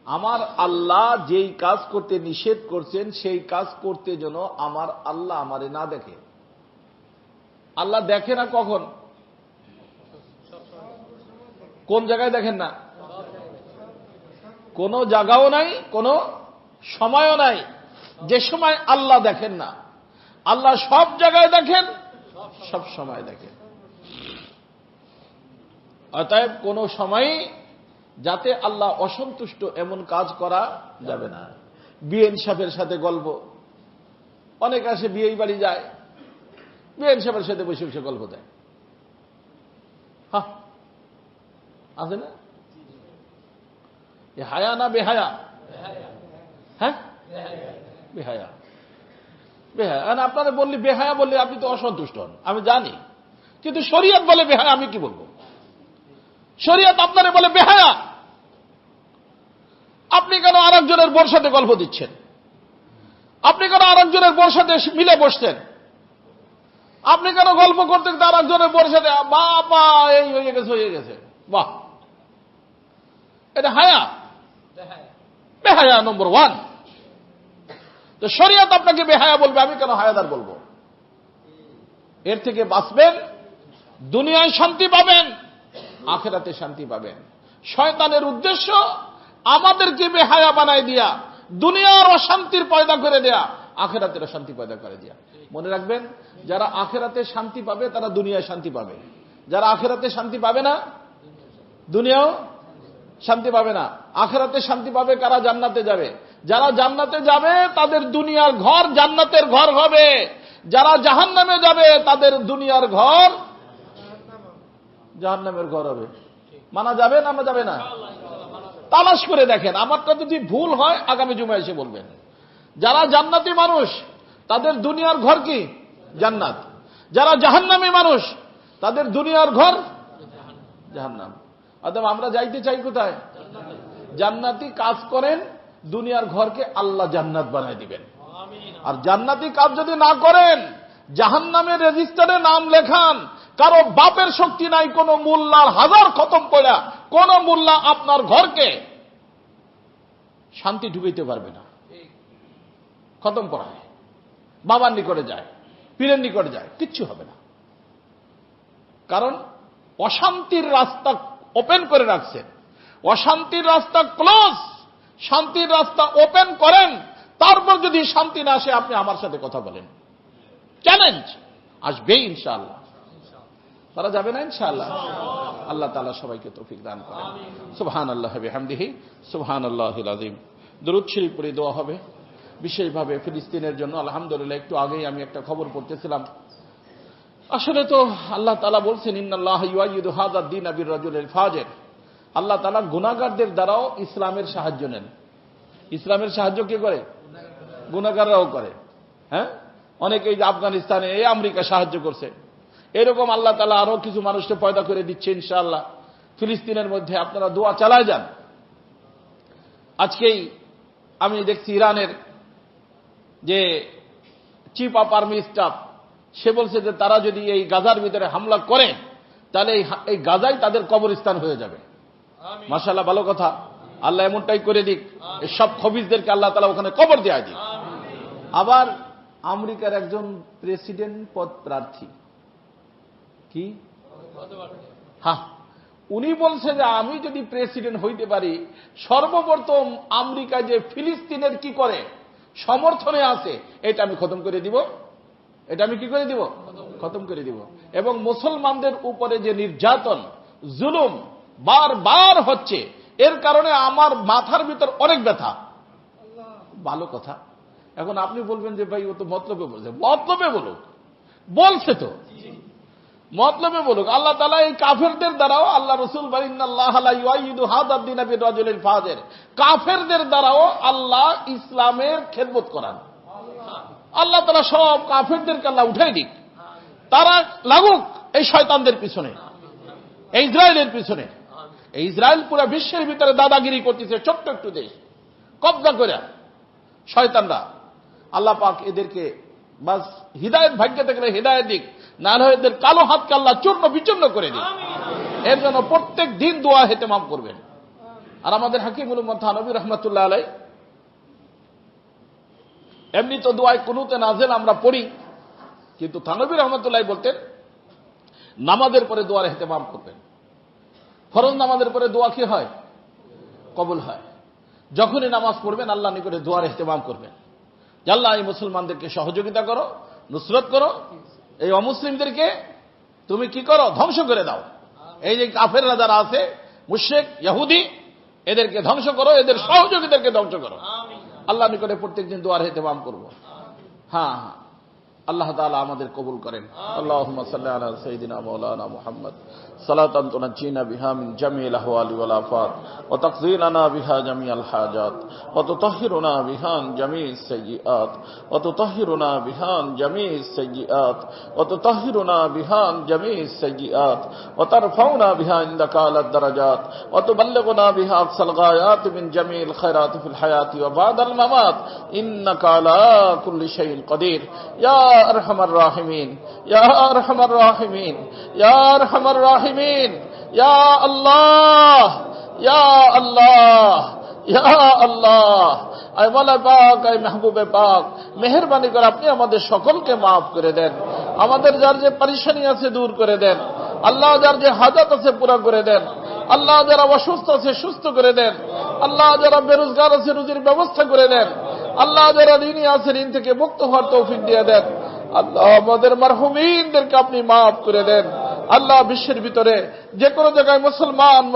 আমার আল্লাহ যেই কাজ করতে নিষেধ করছেন সেই কাজ করতে যেন আমার আল্লাহ আমারে না দেখে। আল্লাহ দেখে না কখন? কোন জায়গায় দেখেন না? কোন জায়গাও নাই, কোন সময়ও নাই যে সময় আল্লাহ দেখেন না। আল্লাহ সব জায়গায় দেখেন, সব সময় দেখেন। অতএব কোন সময় যাতে আল্লাহ অসন্তুষ্ট এমন কাজ করা যাবে না। বিএন সাহেবের সাথে গল্প, অনেক আসে বিয়ে বাড়ি যায়, বিএন সাহেবের সাথে বসে বসে গল্প দেয়। হ্যাঁ, আছে না? হায়া না বেহায়া? হ্যাঁ, বেহায়া। বেহায়া। আপনারা বললি বেহায়া বললে আপনি তো অসন্তুষ্ট হন, আমি জানি, কিন্তু শরীয়ত বলে বেহায়া, আমি কি বলবো? শরীয়ত আপনারে বলে বেহায়া। আপনি কেন আরেকজনের বোর সাথে গল্প দিচ্ছেন? আপনি কেন আরেকজনের বোর সাথে মিলে বসছেন? আপনি কেন গল্প করতে তার একজনের বসে দেয় বাবা এই হয়ে গেছে বাহ, এটা হায়া, বেহায়া নম্বর 1। তো শরিয়ত আপনাকে বেহায়া বলবে, আমি কেন হায়াদার বলবো? এর থেকে বাঁচবেন, দুনিয়ায় শান্তি পাবেন, আখিরাতে শান্তি পাবেন। শয়তানের উদ্দেশ্য আমাদেরকে বেহায়া বানায় দিয়া দুনিয়ার অশান্তির পয়দা করে দেয়া, আখিরাতের শান্তি পয়দা করে দেয়া। মনে রাখবেন, যারা আখিরাতে শান্তি পাবে তারা দুনিয়ায় শান্তি পাবে, যারা আখিরাতে শান্তি পাবে না দুনিয়াও শান্তি পাবে না। আখিরাতে শান্তি পাবে কারা? জান্নাতে যাবে। যারা জান্নাতে যাবে তাদের দুনিয়ার ঘর জান্নাতের ঘর হবে, যারা জাহান্নামে যাবে তাদের দুনিয়ার ঘর জাহান্নামের ঘর হবে। মানা যাবে না? যাবে না? তালাশ করে দেখেন, আমারটা যদি ভুল হয় আগামী জুমায় এসে বলবেন। যারা জান্নাতি মানুষ তাদের দুনিয়ার ঘর কি? জান্নাত। যারা জাহান্নামী মানুষ তাদের দুনিয়ার ঘর জাহান্নাম। অতএব আমরা যাইতে চাই কোথায়? জান্নাতি কাজ করেন, দুনিয়ার ঘরকে আল্লাহ জান্নাত বানায় দিবেন। আর জান্নাতি কাজ যদি না করেন, জাহান্নামের রেজিস্টারে নাম লেখান, কারো বাপের শক্তি নাই, কোন মোল্লার হাজার খতম পড়া কোন মোল্লা আপনার ঘরকে শান্তি ঢুকাইতে পারবে না। খতম পড়ায়, বাবার নিকটে যায়, পীরের নিকটে যায়, কিচ্ছু হবে না। কারণ অশান্তির রাস্তা ওপেন করে রাখছেন, অশান্তির রাস্তা ক্লোজ, শান্তির রাস্তা ওপেন করেন। তারপর যদি শান্তি না আসে, আপনি আমার সাথে কথা বলেন, চ্যালেঞ্জ আসবে ইনশাআল্লাহ। তারা যাবে না ইনশাআল্লাহ? আল্লাহ তাআলা সবাইকে তৌফিক দান করেন। সুবহানাল্লাহ ওয়া বিহামদিহি সুবহানাল্লাহিল আযীম। দুরূদ শরীফ পড়ে দোয়া হবে বিশেষভাবে ফিলিস্তিনের জন্য। আলহামদুলিল্লাহ, একটু আগেই আমি একটা খবর পড়তেছিলাম। আসলে তো আল্লাহ তাআলা বলছেন, ইন্নাল্লাহ ইউআইয়িদু হাযাদ দীন বির রাজুলিল ফাজির। আল্লাহ তাআলা গুনাহগারদের দ্বারাও ইসলামের সাহায্য নেন। ইসলামের সাহায্য কে করে? গুনাহগাররাও করে। হ্যাঁ, অনেকেই যে আফগানিস্তানে, এই আমেরিকা সাহায্য করছে। এরকম আল্লাহ তাআলা আরো কিছু মানুষকে পয়দা করে দিচ্ছে ইনশাআল্লাহ। ফিলিস্তিনের মধ্যে আপনারা দোয়া চালায় যান। আজকেই আমি দেখছি ইরানের যে চিফ অফ আর্মি স্টাফ, সে বলছে যে তারা যদি এই গাজার ভিতরে হামলা করে তাহলে এই গাজাই তাদের কবরস্থান হয়ে যাবে। মাশাআল্লাহ, ভালো কথা। আল্লাহ এমনটাই করে দিক, এই সব খবিজদেরকে আল্লাহ তাআলা ওখানে কবর দেয়া দিক। আবার আমেরিকার একজন প্রেসিডেন্ট পদ প্রার্থী, কি হ্যাঁ, উনি বলছে যে আমি যদি প্রেসিডেন্ট হইতে পারি, সর্বপ্রথম আমেরিকা যে ফিলিস্তিনের কি করে সমর্থনে আছে, এটা আমি খতম করে দিব। এটা আমি কি করে দিব? খতম করে দিব। এবং মুসলমানদের উপরে যে নির্যাতন, জুলুম বারবার হচ্ছে, এর কারণে আমার মাথার ভিতর অনেক ব্যথা। ভালো কথা। এখন আপনি বলবেন যে ভাই ও তো মতলবে বলছে। মতলবে বলুক, বলছে তো, মতলবে বলুক। আল্লাহ তাআলা এই কাফেরদের দ্বারাও, আল্লাহ রাসূল বলেন, ইন্নাল্লাহ লা ইউআইয়িদু হাযাদ দীন বির রাজুলিল ফাজির। কাফেরদের দ্বারাও আল্লাহ ইসলামের খেদমত করান। আল্লাহ তাআলা সব কাফেরদেরকে আল্লাহ উঠাই দিক, তারা লাগুক এই শয়তানদের পিছনে, এই ইসরায়েলের পিছনে। এই ইসরায়েল পুরো বিশ্বের ভিতরে দাদাগিরি করতেছে, ছোট্ট একটু দেশ কব্জা করে শয়তানরা। আল্লাহ পাক এদেরকে বাস হিদায়াত ভাগ্যে থাকলে হিদায়াত দিক, না হলে এদের কালো হাতকে আল্লাহ চূর্ণ বিচূর্ণ করে দিক। এর জন্য প্রত্যেক দিন দোয়া হেতেমাম করবেন। আর আমাদের হাকিমুল উম্মাহ থানভী রাহমাতুল্লাহ আলাইহি, এমনি তো দোয়ায় কুনুতে নাজেল আমরা পড়ি, কিন্তু থানভী রাহমাতুল্লাহ বলতেন নামাজের পরে দোয়ার হেতেমাম করবেন। ফরজ নামাজের পরে দোয়া কি হয়? কবুল হয়। যখনই নামাজ পড়বেন আল্লাহ নিকটে দোয়ার ইহতেমাম করবেন, যে আল্লাহ এই মুসলমানদেরকে সহযোগিতা করো, নুসরত করো, এই অমুসলিমদেরকে তুমি কি করো? ধ্বংস করে দাও। এই যে কাফেররা যারা আছে, মুশরিক ইহুদি, এদেরকে ধ্বংস করো, এদের সহযোগীদেরকে ধ্বংস করো। আল্লাহ নিকটে প্রত্যেকদিন দোয়ার ইহতেমাম করব। হ্যাঁ, আল্লাহ তাআলা আমাদের কবুল করেন। আল্লাহুম্মা সাল্লি আলা সাইয়্যিদিনা মাওলানা মুহাম্মদ সালাতান তুনাজ্জিনা বিহা মিন জামিল আহওয়ালি ওয়াল আফাত ওয়া তাকযিলানা বিহা জামিআল হাজাত ওয়া তুতাহহিরুনা বিহা জামি'is সাইয়্যাত ওয়া তুতাহহিরুনা বিহা জামি'is সাইয়্যাত ওয়া তুতাহহিরুনা বিহা জামি'is সাইয়্যাত ওয়া তারফাউনা বিহা ইনদাকা আলাদ দারাজাত ওয়া তুবাল্লিগুনা বিহা আকসাল গায়াত মিন জামি'il খায়রাত ফিল হায়াতি ওয়া বা'দাল মামাত ইন্নাকা আলা কুল্লি শাইইন কাদির। ইয়া আরহামার রাহিমিন, ইয়া আরহামার রাহিমিন, ইয়া আরহামার রাহিমিন, ইয়া আল্লাহ, ইয়া আল্লাহ, ইয়া আল্লাহ। আয় মাওলা পাক, আয় মাহবুবে পাক, মেহেরবানি করে আপনি আমাদের সকলকে মাফ করে দেন। আমাদের যার যে পরেশানি আছে দূর করে দেন। আল্লাহ যার যে হাজাত আছে পুরা করে দেন। আল্লাহ যারা অসুস্থ আছে সুস্থ করে দেন। আল্লাহ যারা বেরোজগার আছে রুজির ব্যবস্থা করে দেন। আল্লাহ যারা ঋণী আছে ঋণ থেকে মুক্ত হওয়ার তৌফিক দিয়ে দেন। আল্লাহ আমাদের মারহুমিনদেরকে আপনি মাফ করে দেন। আল্লাহ বিশ্বের ভিতরে যে কোনো জায়গায় মুসলমান